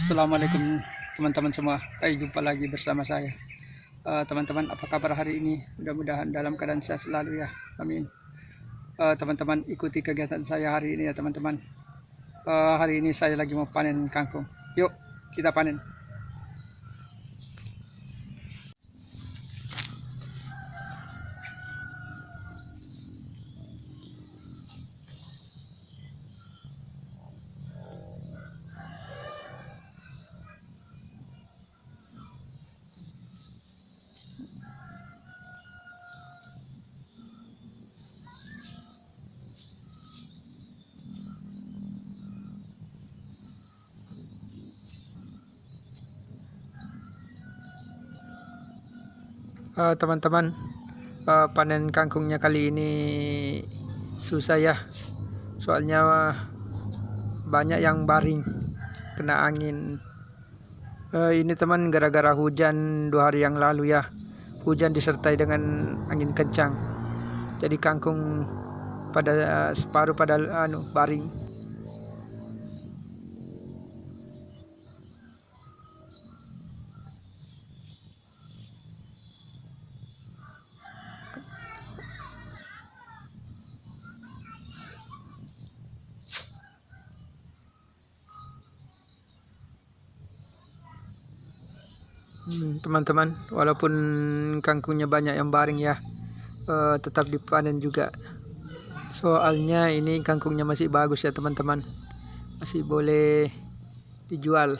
Assalamualaikum teman-teman semua. Jumpa lagi bersama saya. Teman-teman, apa kabar hari ini? Mudah-mudahan dalam keadaan sehat selalu ya. Amin. Teman-teman, ikuti kegiatan saya hari ini ya teman-teman. Hari ini saya lagi mau panen kangkung. Yuk, kita panen. Teman-teman, panen kangkungnya kali ini susah ya. Soalnya banyak yang baring kena angin. Ini teman, gara-gara hujan 2 hari yang lalu ya. Hujan disertai dengan angin kencang. Jadi kangkung pada separuh pada baring. Teman-teman, walaupun kangkungnya banyak yang baring ya, tetap dipanen juga. Soalnya ini kangkungnya masih bagus ya teman-teman, masih boleh dijual.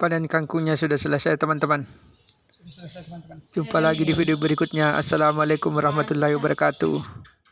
panen kangkungnya sudah selesai teman-teman. Sudah selesai teman-teman. Jumpa lagi di video berikutnya. Assalamualaikum warahmatullahi wabarakatuh.